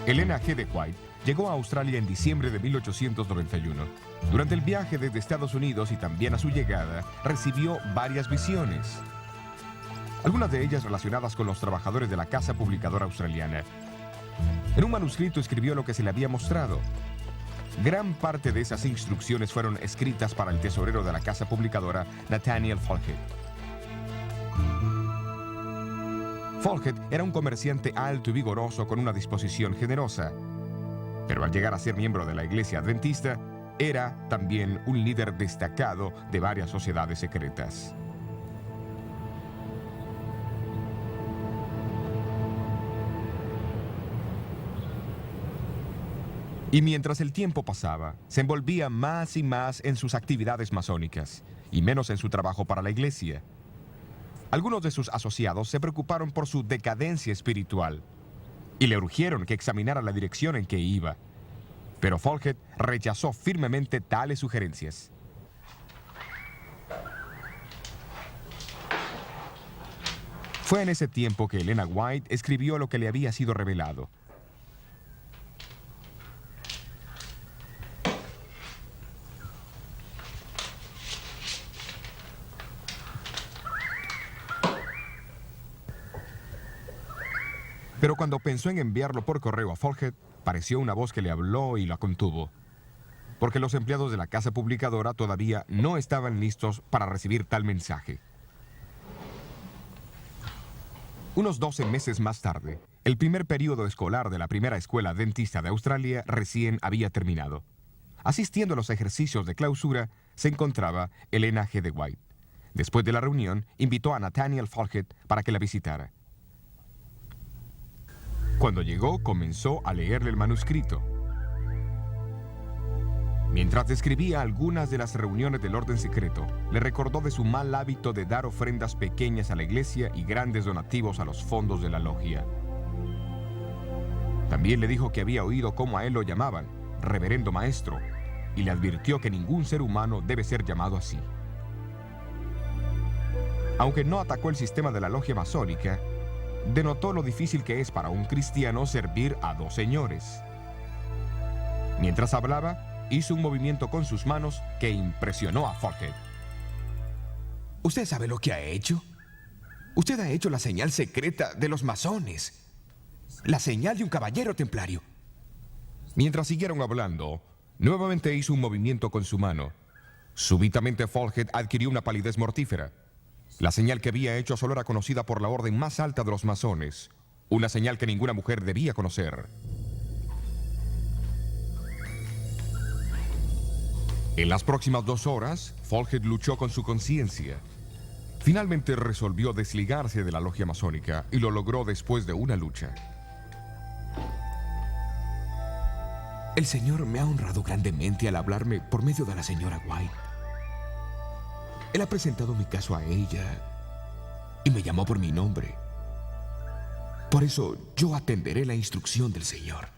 Elena G. de White llegó a Australia en diciembre de 1891. Durante el viaje desde Estados Unidos y también a su llegada, recibió varias visiones. Algunas de ellas relacionadas con los trabajadores de la casa publicadora australiana. En un manuscrito escribió lo que se le había mostrado. Gran parte de esas instrucciones fueron escritas para el tesorero de la casa publicadora, Nathaniel Folgate. Folgate era un comerciante alto y vigoroso con una disposición generosa. Pero al llegar a ser miembro de la Iglesia Adventista, era también un líder destacado de varias sociedades secretas. Y mientras el tiempo pasaba, se envolvía más y más en sus actividades masónicas, y menos en su trabajo para la Iglesia. Algunos de sus asociados se preocuparon por su decadencia espiritual y le urgieron que examinara la dirección en que iba. Pero Folgate rechazó firmemente tales sugerencias. Fue en ese tiempo que Elena White escribió lo que le había sido revelado. Pero cuando pensó en enviarlo por correo a Folgate, pareció una voz que le habló y la contuvo, porque los empleados de la casa publicadora todavía no estaban listos para recibir tal mensaje. Unos 12 meses más tarde, el primer período escolar de la primera escuela adventista de Australia recién había terminado. Asistiendo a los ejercicios de clausura, se encontraba Elena G. de White. Después de la reunión, invitó a Nathaniel Folgate para que la visitara. Cuando llegó, comenzó a leerle el manuscrito. Mientras describía algunas de las reuniones del orden secreto, le recordó de su mal hábito de dar ofrendas pequeñas a la iglesia y grandes donativos a los fondos de la logia. También le dijo que había oído cómo a él lo llamaban, reverendo maestro, y le advirtió que ningún ser humano debe ser llamado así. Aunque no atacó el sistema de la logia masónica, denotó lo difícil que es para un cristiano servir a dos señores. Mientras hablaba, hizo un movimiento con sus manos que impresionó a Folgate. ¿Usted sabe lo que ha hecho? Usted ha hecho la señal secreta de los masones. La señal de un caballero templario. Mientras siguieron hablando, nuevamente hizo un movimiento con su mano. Súbitamente Folgate adquirió una palidez mortífera. La señal que había hecho solo era conocida por la orden más alta de los masones, una señal que ninguna mujer debía conocer. En las próximas 2 horas, Folgate luchó con su conciencia. Finalmente resolvió desligarse de la logia masónica y lo logró después de una lucha. El Señor me ha honrado grandemente al hablarme por medio de la señora White. Él ha presentado mi caso a ella y me llamó por mi nombre. Por eso yo atenderé la instrucción del Señor.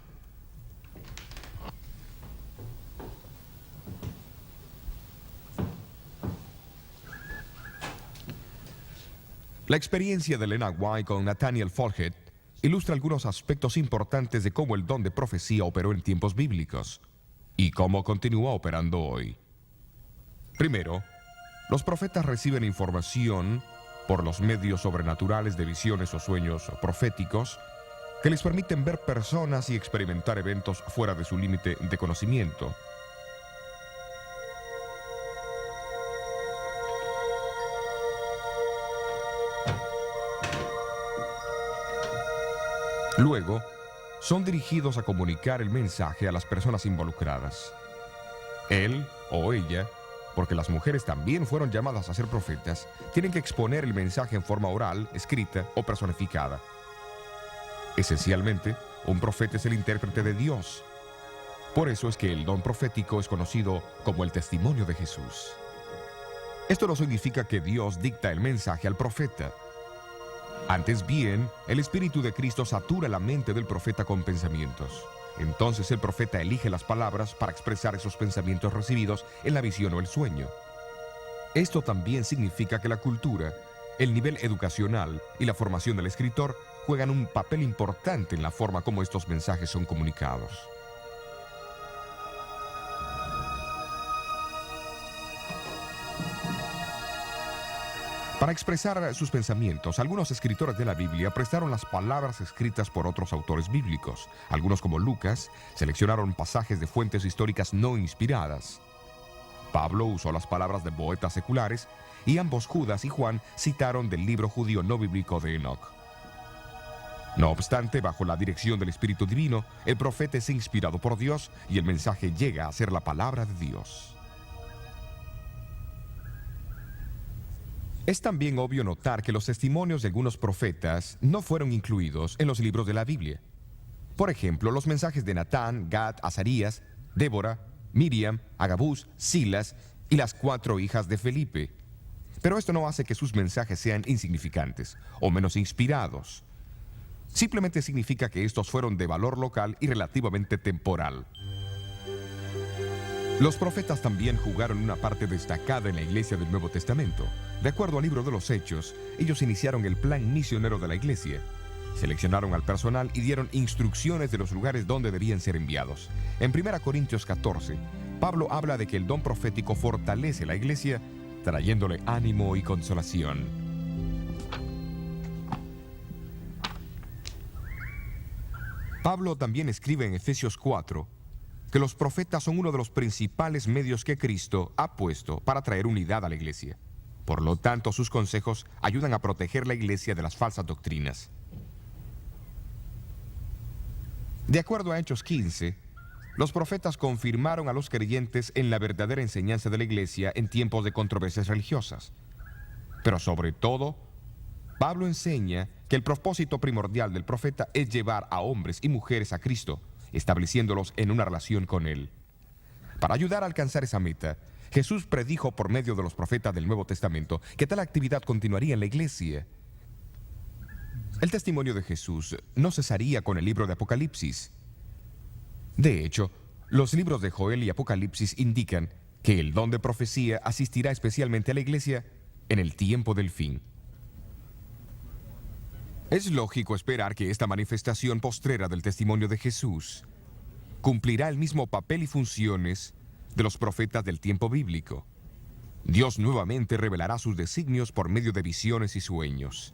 La experiencia de Elena White con Nathaniel Folgate ilustra algunos aspectos importantes de cómo el don de profecía operó en tiempos bíblicos y cómo continúa operando hoy. Primero, los profetas reciben información por los medios sobrenaturales de visiones o sueños proféticos que les permiten ver personas y experimentar eventos fuera de su límite de conocimiento. Luego, son dirigidos a comunicar el mensaje a las personas involucradas. Él o ella, porque las mujeres también fueron llamadas a ser profetas, tienen que exponer el mensaje en forma oral, escrita o personificada. Esencialmente, un profeta es el intérprete de Dios. Por eso es que el don profético es conocido como el testimonio de Jesús. Esto no significa que Dios dicta el mensaje al profeta. Antes bien, el Espíritu de Cristo satura la mente del profeta con pensamientos. Entonces el profeta elige las palabras para expresar esos pensamientos recibidos en la visión o el sueño. Esto también significa que la cultura, el nivel educacional y la formación del escritor juegan un papel importante en la forma como estos mensajes son comunicados. Para expresar sus pensamientos, algunos escritores de la Biblia prestaron las palabras escritas por otros autores bíblicos. Algunos, como Lucas, seleccionaron pasajes de fuentes históricas no inspiradas. Pablo usó las palabras de poetas seculares y ambos, Judas y Juan, citaron del libro judío no bíblico de Enoch. No obstante, bajo la dirección del Espíritu Divino, el profeta es inspirado por Dios y el mensaje llega a ser la palabra de Dios. Es también obvio notar que los testimonios de algunos profetas no fueron incluidos en los libros de la Biblia. Por ejemplo, los mensajes de Natán, Gad, Azarías, Débora, Miriam, Agabús, Silas y las 4 hijas de Felipe. Pero esto no hace que sus mensajes sean insignificantes o menos inspirados. Simplemente significa que estos fueron de valor local y relativamente temporal. Los profetas también jugaron una parte destacada en la iglesia del Nuevo Testamento. De acuerdo al libro de los Hechos, ellos iniciaron el plan misionero de la iglesia. Seleccionaron al personal y dieron instrucciones de los lugares donde debían ser enviados. En 1 Corintios 14, Pablo habla de que el don profético fortalece la iglesia, trayéndole ánimo y consolación. Pablo también escribe en Efesios 4 que los profetas son uno de los principales medios que Cristo ha puesto para traer unidad a la iglesia. Por lo tanto, sus consejos ayudan a proteger la iglesia de las falsas doctrinas. De acuerdo a Hechos 15, los profetas confirmaron a los creyentes en la verdadera enseñanza de la iglesia en tiempos de controversias religiosas. Pero sobre todo, Pablo enseña que el propósito primordial del profeta es llevar a hombres y mujeres a Cristo, estableciéndolos en una relación con Él. Para ayudar a alcanzar esa meta, Jesús predijo por medio de los profetas del Nuevo Testamento que tal actividad continuaría en la iglesia. El testimonio de Jesús no cesaría con el libro de Apocalipsis. De hecho, los libros de Joel y Apocalipsis indican que el don de profecía asistirá especialmente a la iglesia en el tiempo del fin. Es lógico esperar que esta manifestación postrera del testimonio de Jesús cumplirá el mismo papel y funciones de los profetas del tiempo bíblico. Dios nuevamente revelará sus designios por medio de visiones y sueños.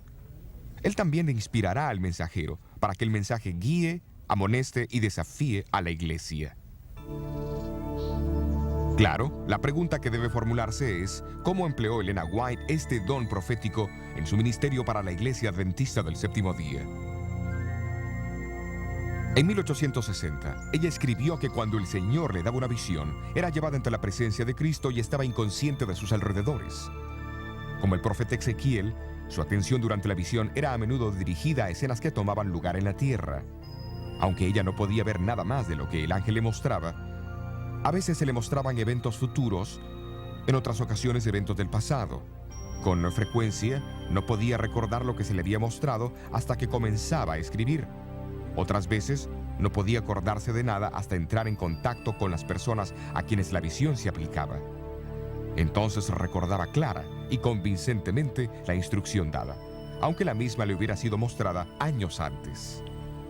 Él también inspirará al mensajero para que el mensaje guíe, amoneste y desafíe a la iglesia. Claro, la pregunta que debe formularse es: ¿cómo empleó Elena White este don profético en su ministerio para la Iglesia Adventista del Séptimo Día? En 1860, ella escribió que cuando el Señor le daba una visión, era llevada ante la presencia de Cristo y estaba inconsciente de sus alrededores. Como el profeta Ezequiel, su atención durante la visión era a menudo dirigida a escenas que tomaban lugar en la tierra. Aunque ella no podía ver nada más de lo que el ángel le mostraba, a veces se le mostraban eventos futuros, en otras ocasiones eventos del pasado. Con frecuencia, no podía recordar lo que se le había mostrado hasta que comenzaba a escribir. Otras veces, no podía acordarse de nada hasta entrar en contacto con las personas a quienes la visión se aplicaba. Entonces recordaba clara y convincentemente la instrucción dada, aunque la misma le hubiera sido mostrada años antes.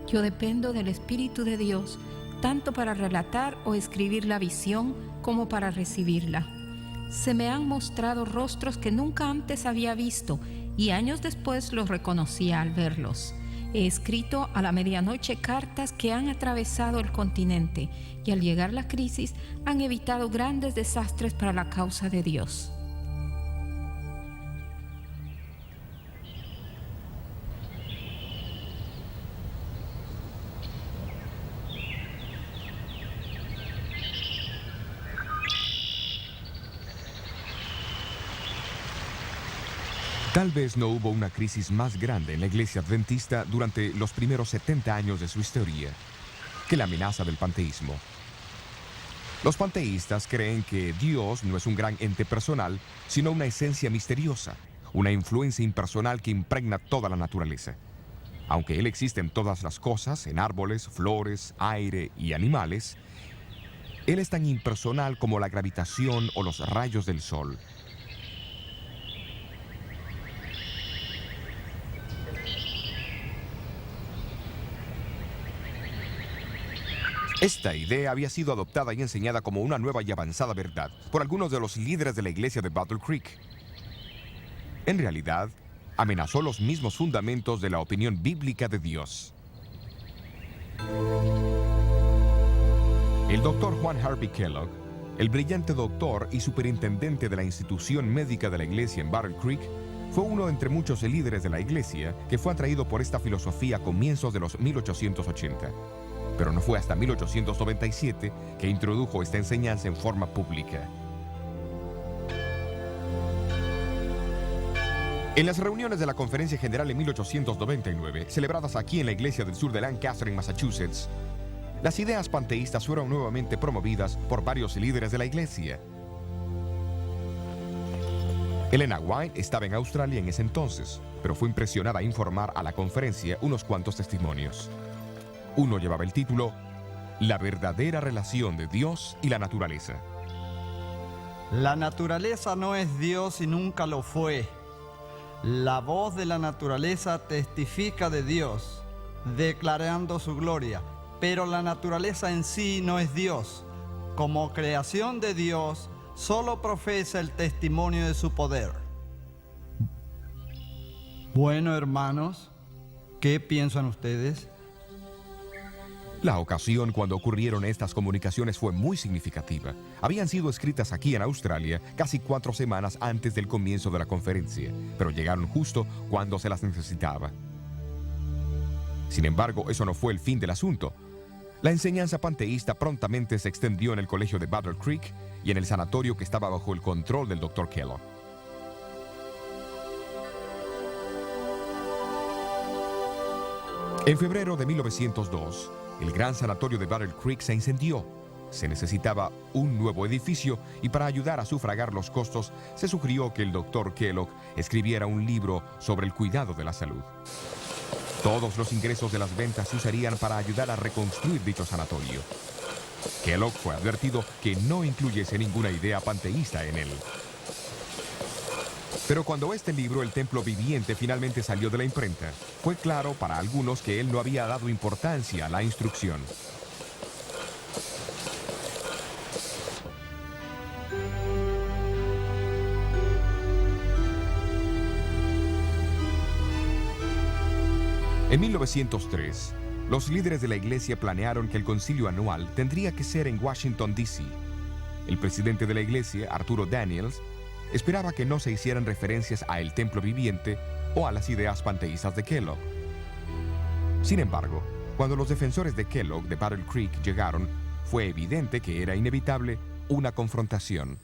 Yo dependo del Espíritu de Dios, tanto para relatar o escribir la visión como para recibirla. Se me han mostrado rostros que nunca antes había visto y años después los reconocía al verlos. He escrito a la medianoche cartas que han atravesado el continente y al llegar la crisis han evitado grandes desastres para la causa de Dios. Tal vez no hubo una crisis más grande en la iglesia adventista durante los primeros 70 años de su historia que la amenaza del panteísmo. Los panteístas creen que Dios no es un gran ente personal, sino una esencia misteriosa, una influencia impersonal que impregna toda la naturaleza. Aunque Él existe en todas las cosas, en árboles, flores, aire y animales, Él es tan impersonal como la gravitación o los rayos del sol. Esta idea había sido adoptada y enseñada como una nueva y avanzada verdad por algunos de los líderes de la iglesia de Battle Creek. En realidad, amenazó los mismos fundamentos de la opinión bíblica de Dios. El doctor Juan Harvey Kellogg, el brillante doctor y superintendente de la institución médica de la iglesia en Battle Creek, fue uno entre muchos líderes de la iglesia que fue atraído por esta filosofía a comienzos de los 1880. Pero no fue hasta 1897 que introdujo esta enseñanza en forma pública. En las reuniones de la Conferencia General en 1899, celebradas aquí en la iglesia del sur de Lancaster, en Massachusetts, las ideas panteístas fueron nuevamente promovidas por varios líderes de la iglesia. Elena White estaba en Australia en ese entonces, pero fue impresionada a informar a la conferencia unos cuantos testimonios. Uno llevaba el título La verdadera relación de Dios y la naturaleza. La naturaleza no es Dios y nunca lo fue. La voz de la naturaleza testifica de Dios, declarando su gloria, pero la naturaleza en sí no es Dios. Como creación de Dios, solo profesa el testimonio de su poder. Bueno, hermanos, ¿qué piensan ustedes? La ocasión cuando ocurrieron estas comunicaciones fue muy significativa. Habían sido escritas aquí en Australia casi 4 semanas antes del comienzo de la conferencia, pero llegaron justo cuando se las necesitaba. Sin embargo, eso no fue el fin del asunto. La enseñanza panteísta prontamente se extendió en el colegio de Battle Creek y en el sanatorio que estaba bajo el control del Dr. Kellogg. En febrero de 1902, el gran sanatorio de Battle Creek se incendió. Se necesitaba un nuevo edificio y para ayudar a sufragar los costos, se sugirió que el Dr. Kellogg escribiera un libro sobre el cuidado de la salud. Todos los ingresos de las ventas se usarían para ayudar a reconstruir dicho sanatorio. Kellogg fue advertido que no incluyese ninguna idea panteísta en él. Pero cuando este libro, El Templo Viviente, finalmente salió de la imprenta, fue claro para algunos que él no había dado importancia a la instrucción. En 1903, los líderes de la iglesia planearon que el concilio anual tendría que ser en Washington, D.C. El presidente de la iglesia, Arturo Daniels, esperaba que no se hicieran referencias a el templo viviente o a las ideas panteístas de Kellogg. Sin embargo, cuando los defensores de Kellogg de Battle Creek llegaron, fue evidente que era inevitable una confrontación.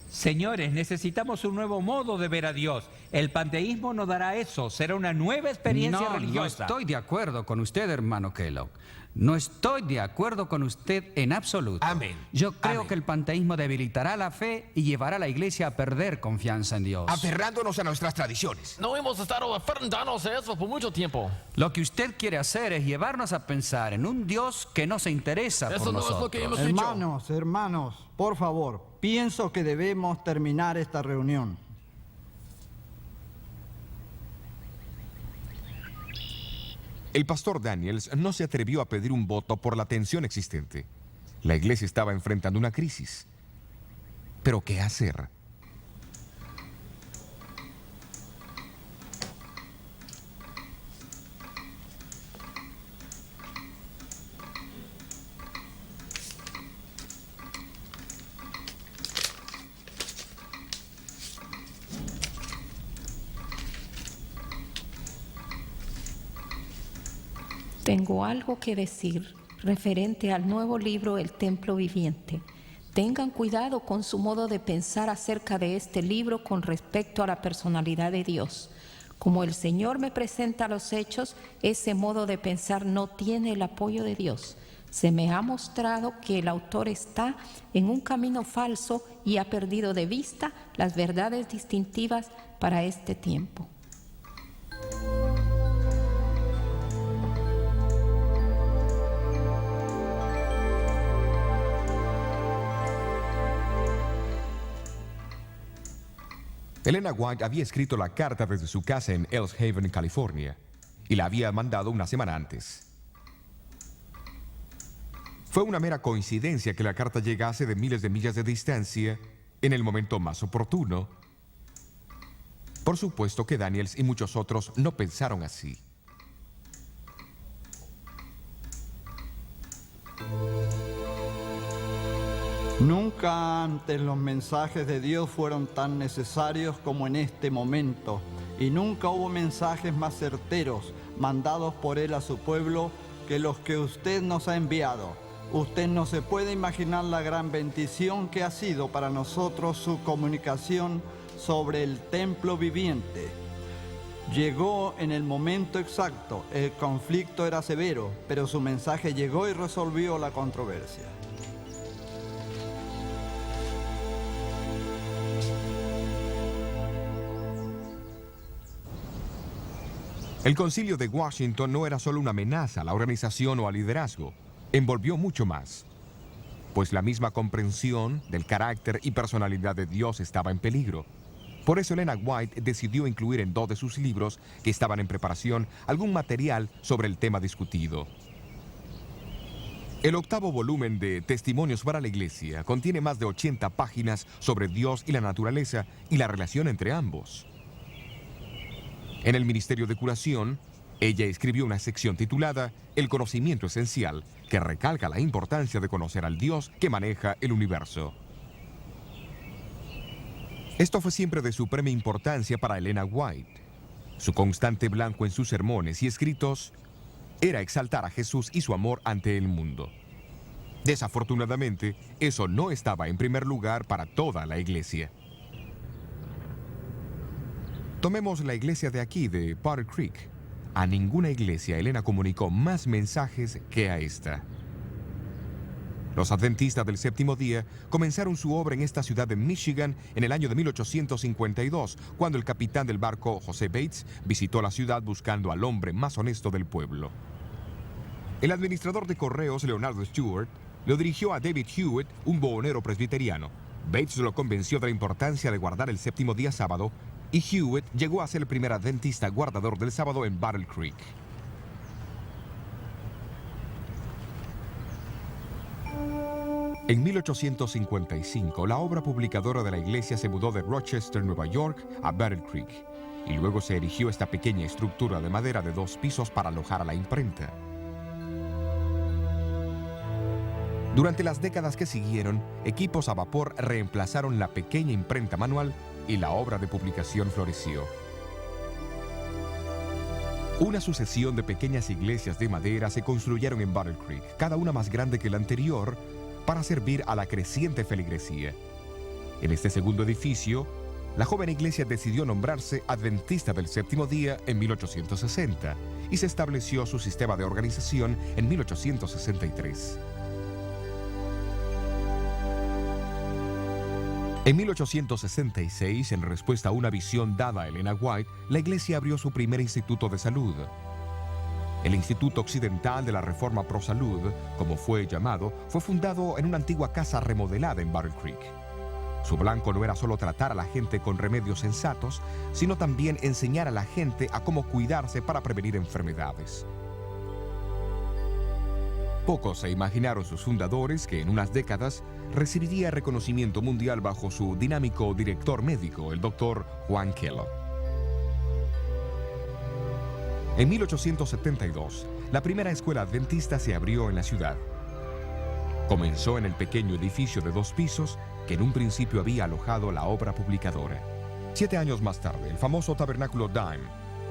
Señores, necesitamos un nuevo modo de ver a Dios. El panteísmo no dará eso, será una nueva experiencia religiosa. No estoy de acuerdo con usted, hermano Kellogg. No estoy de acuerdo con usted en absoluto. Amén. Yo creo Amén. que el panteísmo debilitará la fe y llevará a la iglesia a perder confianza en Dios. Aferrándonos a nuestras tradiciones. No hemos estado aferrándonos a eso por mucho tiempo. Lo que usted quiere hacer es llevarnos a pensar en un Dios que no se interesa Eso por no nosotros. es lo que hemos dicho. Hermanos, por favor, pienso que debemos terminar esta reunión. El pastor Daniels no se atrevió a pedir un voto por la tensión existente. La iglesia estaba enfrentando una crisis. ¿Pero qué hacer? Tengo algo que decir referente al nuevo libro El Templo Viviente. Tengan cuidado con su modo de pensar acerca de este libro con respecto a la personalidad de Dios. Como el Señor me presenta los hechos, ese modo de pensar no tiene el apoyo de Dios. Se me ha mostrado que el autor está en un camino falso y ha perdido de vista las verdades distintivas para este tiempo. Elena White había escrito la carta desde su casa en Ells Haven, California, y la había mandado una semana antes. Fue una mera coincidencia que la carta llegase de miles de millas de distancia en el momento más oportuno. Por supuesto que Daniels y muchos otros no pensaron así. Nunca antes los mensajes de Dios fueron tan necesarios como en este momento, y nunca hubo mensajes más certeros mandados por Él a su pueblo que los que usted nos ha enviado. Usted no se puede imaginar la gran bendición que ha sido para nosotros su comunicación sobre el templo viviente. Llegó en el momento exacto. El conflicto era severo, pero su mensaje llegó y resolvió la controversia. El concilio de Washington no era solo una amenaza a la organización o al liderazgo, envolvió mucho más, pues la misma comprensión del carácter y personalidad de Dios estaba en peligro. Por eso Elena White decidió incluir en 2 de sus libros, que estaban en preparación, algún material sobre el tema discutido. El 8º volumen de Testimonios para la Iglesia contiene más de 80 páginas sobre Dios y la naturaleza y la relación entre ambos. En el Ministerio de Curación, ella escribió una sección titulada El conocimiento esencial, que recalca la importancia de conocer al Dios que maneja el universo. Esto fue siempre de suprema importancia para Elena White. Su constante blanco en sus sermones y escritos era exaltar a Jesús y su amor ante el mundo. Desafortunadamente, eso no estaba en primer lugar para toda la iglesia. Tomemos la iglesia de aquí, de Battle Creek. A ninguna iglesia Elena comunicó más mensajes que a esta. Los adventistas del séptimo día comenzaron su obra en esta ciudad de Michigan en el año de 1852, cuando el capitán del barco, José Bates, visitó la ciudad buscando al hombre más honesto del pueblo. El administrador de correos, Leonardo Stewart, lo dirigió a David Hewitt, un buhonero presbiteriano. Bates lo convenció de la importancia de guardar el séptimo día sábado, y Hewitt llegó a ser el primer adventista guardador del sábado en Battle Creek. En 1855, la obra publicadora de la iglesia se mudó de Rochester, Nueva York, a Battle Creek, y luego se erigió esta pequeña estructura de madera de 2 pisos para alojar a la imprenta. Durante las décadas que siguieron, equipos a vapor reemplazaron la pequeña imprenta manual y la obra de publicación floreció. Una sucesión de pequeñas iglesias de madera se construyeron en Battle Creek, cada una más grande que la anterior, para servir a la creciente feligresía. En este segundo edificio, la joven iglesia decidió nombrarse Adventista del Séptimo Día en 1860 y se estableció su sistema de organización en 1863. En 1866, en respuesta a una visión dada a Elena White, la iglesia abrió su primer instituto de salud. El Instituto Occidental de la Reforma Pro Salud, como fue llamado, fue fundado en una antigua casa remodelada en Battle Creek. Su blanco no era solo tratar a la gente con remedios sensatos, sino también enseñar a la gente a cómo cuidarse para prevenir enfermedades. Pocos se imaginaron sus fundadores que en unas décadas recibiría reconocimiento mundial bajo su dinámico director médico, el Dr. Juan Kellogg. En 1872, la primera escuela adventista se abrió en la ciudad. Comenzó en el pequeño edificio de 2 pisos que en un principio había alojado la obra publicadora. 7 años más tarde, el famoso tabernáculo Dime,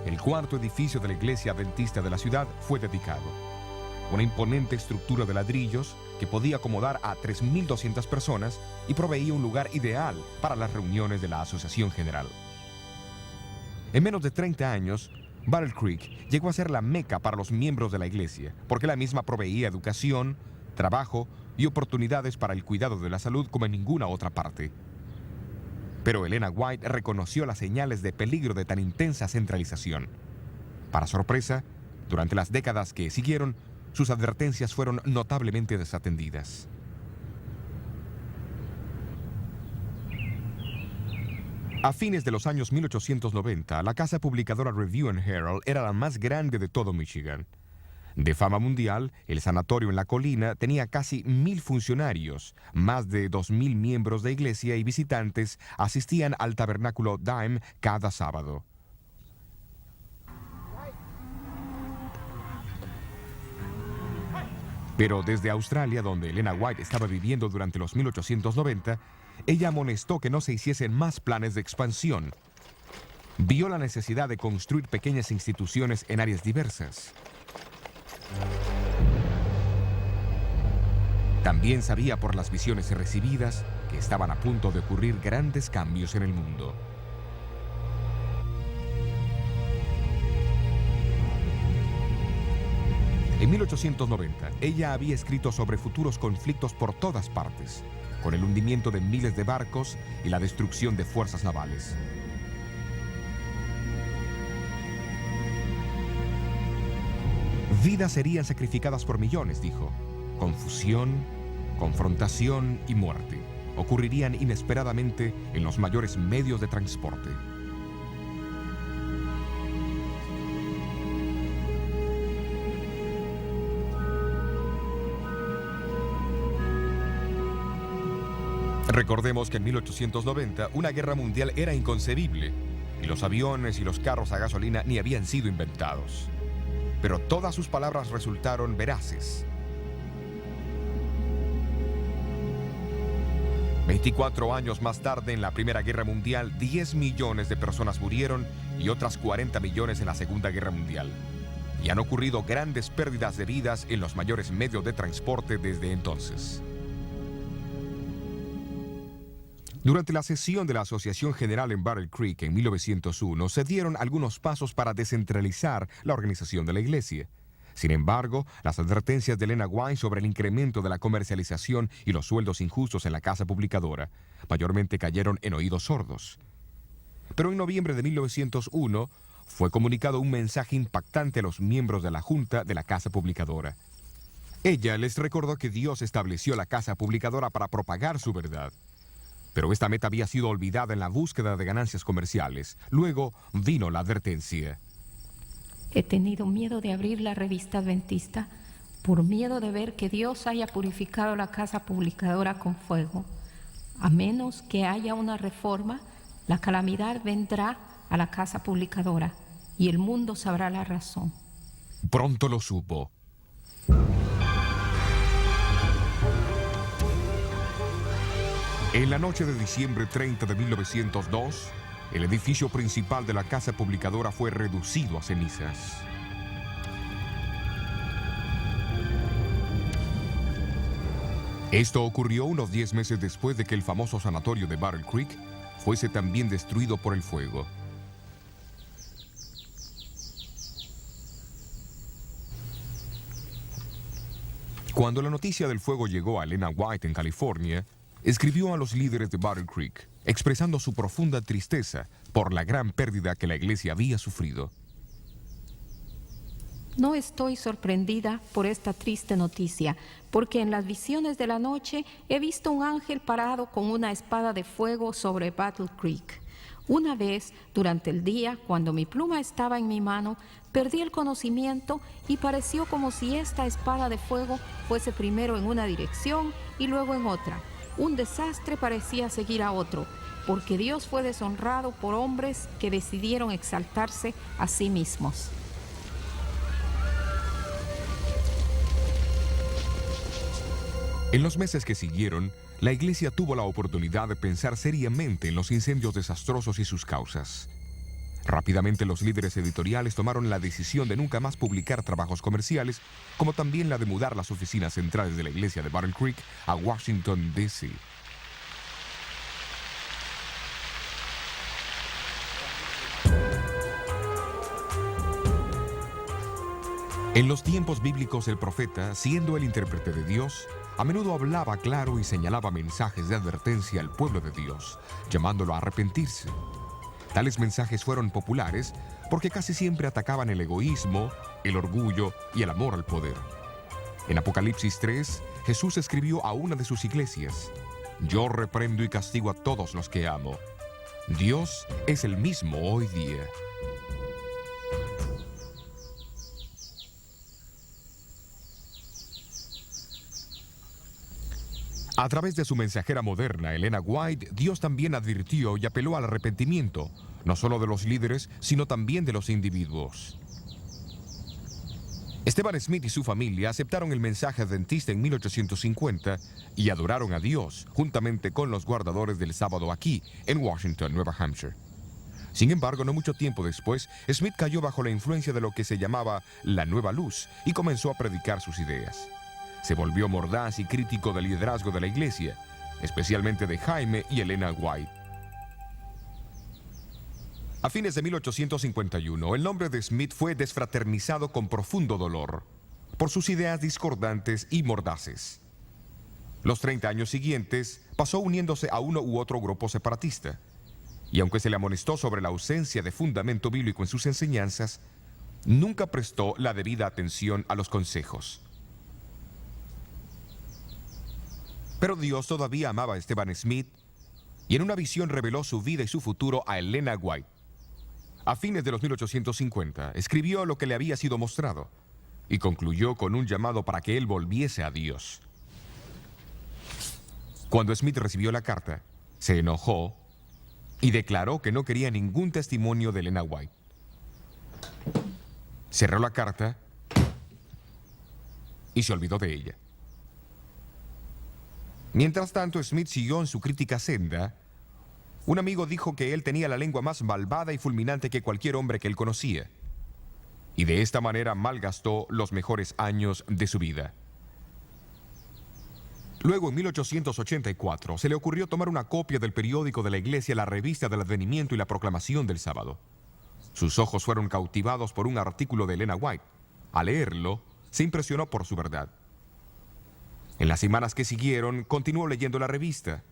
el 4º edificio de la iglesia adventista de la ciudad, fue dedicado. Una imponente estructura de ladrillos que podía acomodar a 3.200 personas y proveía un lugar ideal para las reuniones de la Asociación General. En menos de 30 años, Battle Creek llegó a ser la meca para los miembros de la iglesia, porque la misma proveía educación, trabajo y oportunidades para el cuidado de la salud como en ninguna otra parte. Pero Elena White reconoció las señales de peligro de tan intensa centralización. Para sorpresa, durante las décadas que siguieron, sus advertencias fueron notablemente desatendidas. A fines de los años 1890, la casa publicadora Review and Herald era la más grande de todo Michigan. De fama mundial, el sanatorio en la colina tenía casi 1.000 funcionarios, más de 2.000 miembros de iglesia y visitantes asistían al tabernáculo Dime cada sábado. Pero desde Australia, donde Elena White estaba viviendo durante los 1890, ella amonestó que no se hiciesen más planes de expansión. Vio la necesidad de construir pequeñas instituciones en áreas diversas. También sabía por las visiones recibidas que estaban a punto de ocurrir grandes cambios en el mundo. En 1890, ella había escrito sobre futuros conflictos por todas partes, con el hundimiento de miles de barcos y la destrucción de fuerzas navales. Vidas serían sacrificadas por millones, dijo. Confusión, confrontación y muerte ocurrirían inesperadamente en los mayores medios de transporte. Recordemos que en 1890 una guerra mundial era inconcebible y los aviones y los carros a gasolina ni habían sido inventados. Pero todas sus palabras resultaron veraces. 24 años más tarde, en la Primera Guerra Mundial, 10 millones de personas murieron y otras 40 millones en la Segunda Guerra Mundial. Y han ocurrido grandes pérdidas de vidas en los mayores medios de transporte desde entonces. Durante la sesión de la Asociación General en Battle Creek en 1901, se dieron algunos pasos para descentralizar la organización de la iglesia. Sin embargo, las advertencias de Elena White sobre el incremento de la comercialización y los sueldos injustos en la casa publicadora mayormente cayeron en oídos sordos. Pero en noviembre de 1901 fue comunicado un mensaje impactante a los miembros de la Junta de la Casa Publicadora. Ella les recordó que Dios estableció la Casa Publicadora para propagar su verdad. Pero esta meta había sido olvidada en la búsqueda de ganancias comerciales. Luego vino la advertencia. He tenido miedo de abrir la revista adventista por miedo de ver que Dios haya purificado la casa publicadora con fuego. A menos que haya una reforma, la calamidad vendrá a la casa publicadora y el mundo sabrá la razón. Pronto lo supo. En la noche de diciembre 30 de 1902, el edificio principal de la casa publicadora fue reducido a cenizas. Esto ocurrió unos 10 meses después de que el famoso sanatorio de Battle Creek fuese también destruido por el fuego. Cuando la noticia del fuego llegó a Elena White en California, escribió a los líderes de Battle Creek, expresando su profunda tristeza por la gran pérdida que la iglesia había sufrido. No estoy sorprendida por esta triste noticia, porque en las visiones de la noche he visto un ángel parado con una espada de fuego sobre Battle Creek. Una vez, durante el día, cuando mi pluma estaba en mi mano, perdí el conocimiento y pareció como si esta espada de fuego fuese primero en una dirección y luego en otra. Un desastre parecía seguir a otro, porque Dios fue deshonrado por hombres que decidieron exaltarse a sí mismos. En los meses que siguieron, la iglesia tuvo la oportunidad de pensar seriamente en los incendios desastrosos y sus causas. Rápidamente los líderes editoriales tomaron la decisión de nunca más publicar trabajos comerciales, como también la de mudar las oficinas centrales de la iglesia de Battle Creek a Washington, D.C. En los tiempos bíblicos, el profeta, siendo el intérprete de Dios, a menudo hablaba claro y señalaba mensajes de advertencia al pueblo de Dios, llamándolo a arrepentirse. Tales mensajes fueron populares porque casi siempre atacaban el egoísmo, el orgullo y el amor al poder. En Apocalipsis 3, Jesús escribió a una de sus iglesias: «Yo reprendo y castigo a todos los que amo». Dios es el mismo hoy día. A través de su mensajera moderna, Elena White, Dios también advirtió y apeló al arrepentimiento, no solo de los líderes, sino también de los individuos. Esteban Smith y su familia aceptaron el mensaje adventista en 1850 y adoraron a Dios, juntamente con los guardadores del sábado aquí, en Washington, Nueva Hampshire. Sin embargo, no mucho tiempo después, Smith cayó bajo la influencia de lo que se llamaba la Nueva Luz y comenzó a predicar sus ideas. Se volvió mordaz y crítico del liderazgo de la iglesia, especialmente de Jaime y Elena White. A fines de 1851, el nombre de Smith fue desfraternizado con profundo dolor por sus ideas discordantes y mordaces. Los 30 años siguientes pasó uniéndose a uno u otro grupo separatista, y aunque se le amonestó sobre la ausencia de fundamento bíblico en sus enseñanzas, nunca prestó la debida atención a los consejos. Pero Dios todavía amaba a Esteban Smith y en una visión reveló su vida y su futuro a Elena White. A fines de los 1850, escribió lo que le había sido mostrado y concluyó con un llamado para que él volviese a Dios. Cuando Smith recibió la carta, se enojó y declaró que no quería ningún testimonio de Elena White. Cerró la carta y se olvidó de ella. Mientras tanto, Smith siguió en su crítica senda. Un amigo dijo que él tenía la lengua más malvada y fulminante que cualquier hombre que él conocía, y de esta manera malgastó los mejores años de su vida. Luego, en 1884, se le ocurrió tomar una copia del periódico de la iglesia, la Revista del Advenimiento y la Proclamación del Sábado. Sus ojos fueron cautivados por un artículo de Elena White. Al leerlo, se impresionó por su verdad. En las semanas que siguieron, continuó leyendo la revista,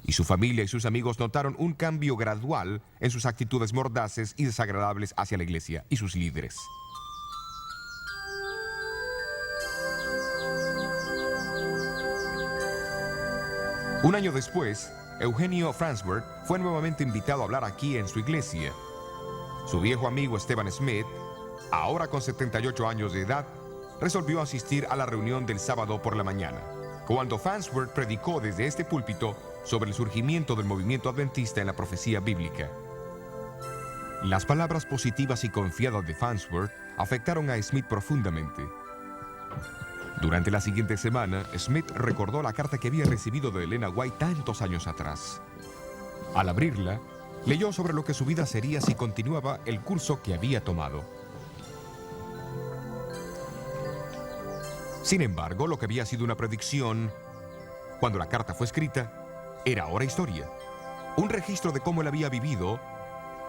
y su familia y sus amigos notaron un cambio gradual en sus actitudes mordaces y desagradables hacia la iglesia y sus líderes. Un año después, Eugenio Farnsworth fue nuevamente invitado a hablar aquí en su iglesia. Su viejo amigo Esteban Smith, ahora con 78 años de edad, resolvió asistir a la reunión del sábado por la mañana, cuando Farnsworth predicó desde este púlpito sobre el surgimiento del movimiento adventista en la profecía bíblica. Las palabras positivas y confiadas de Farnsworth afectaron a Smith profundamente. Durante la siguiente semana, Smith recordó la carta que había recibido de Elena White tantos años atrás. Al abrirla, leyó sobre lo que su vida sería si continuaba el curso que había tomado. Sin embargo, lo que había sido una predicción, cuando la carta fue escrita, era ahora historia. Un registro de cómo él había vivido,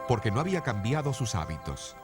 porque no había cambiado sus hábitos.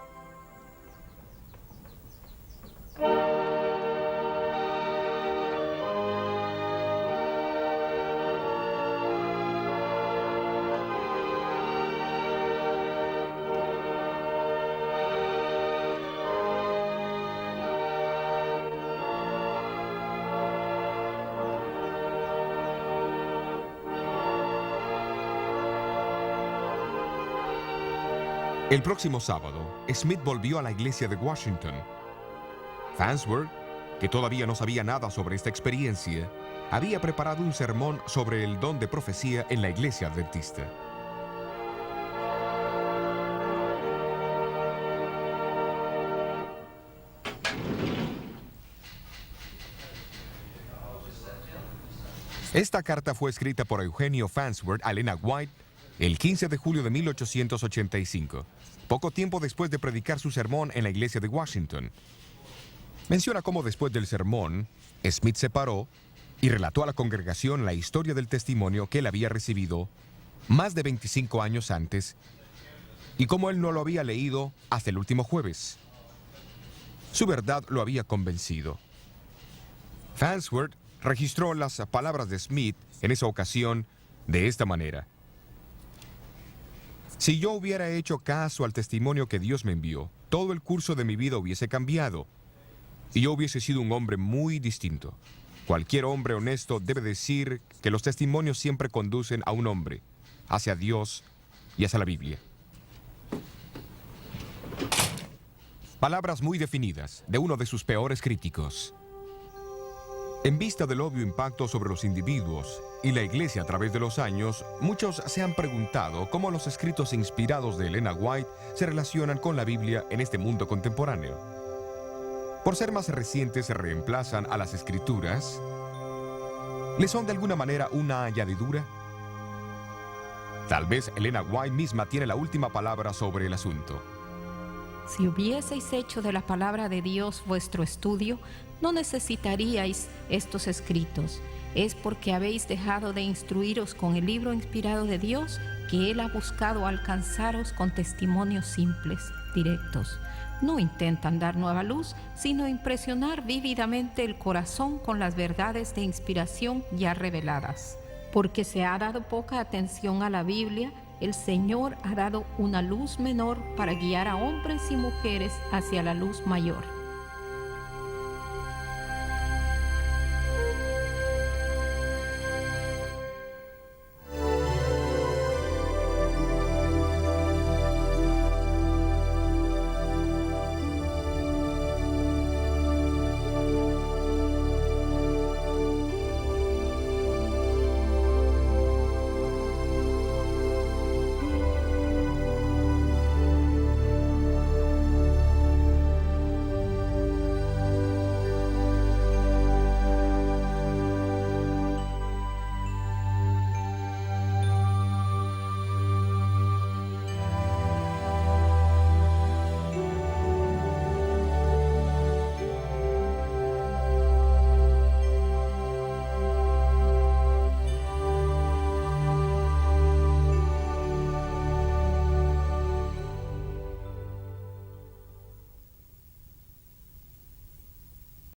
El próximo sábado, Smith volvió a la iglesia de Washington. Farnsworth, que todavía no sabía nada sobre esta experiencia, había preparado un sermón sobre el don de profecía en la iglesia adventista. Esta carta fue escrita por Eugenio Farnsworth a Elena White el 15 de julio de 1885, poco tiempo después de predicar su sermón en la iglesia de Washington. Menciona cómo después del sermón, Smith se paró y relató a la congregación la historia del testimonio que él había recibido más de 25 años antes y cómo él no lo había leído hasta el último jueves. Su verdad lo había convencido. Farnsworth registró las palabras de Smith en esa ocasión de esta manera: si yo hubiera hecho caso al testimonio que Dios me envió, todo el curso de mi vida hubiese cambiado y yo hubiese sido un hombre muy distinto. Cualquier hombre honesto debe decir que los testimonios siempre conducen a un hombre, hacia Dios y hacia la Biblia. Palabras muy definidas de uno de sus peores críticos. En vista del obvio impacto sobre los individuos y la Iglesia a través de los años, muchos se han preguntado cómo los escritos inspirados de Elena White se relacionan con la Biblia en este mundo contemporáneo. Por ser más recientes, se reemplazan a las Escrituras. ¿Le son de alguna manera una añadidura? Tal vez Elena White misma tiene la última palabra sobre el asunto. Si hubieseis hecho de la palabra de Dios vuestro estudio, no necesitaríais estos escritos. Es porque habéis dejado de instruiros con el libro inspirado de Dios que Él ha buscado alcanzaros con testimonios simples, directos. No intentan dar nueva luz, sino impresionar vívidamente el corazón con las verdades de inspiración ya reveladas. Porque se ha dado poca atención a la Biblia, el Señor ha dado una luz menor para guiar a hombres y mujeres hacia la luz mayor.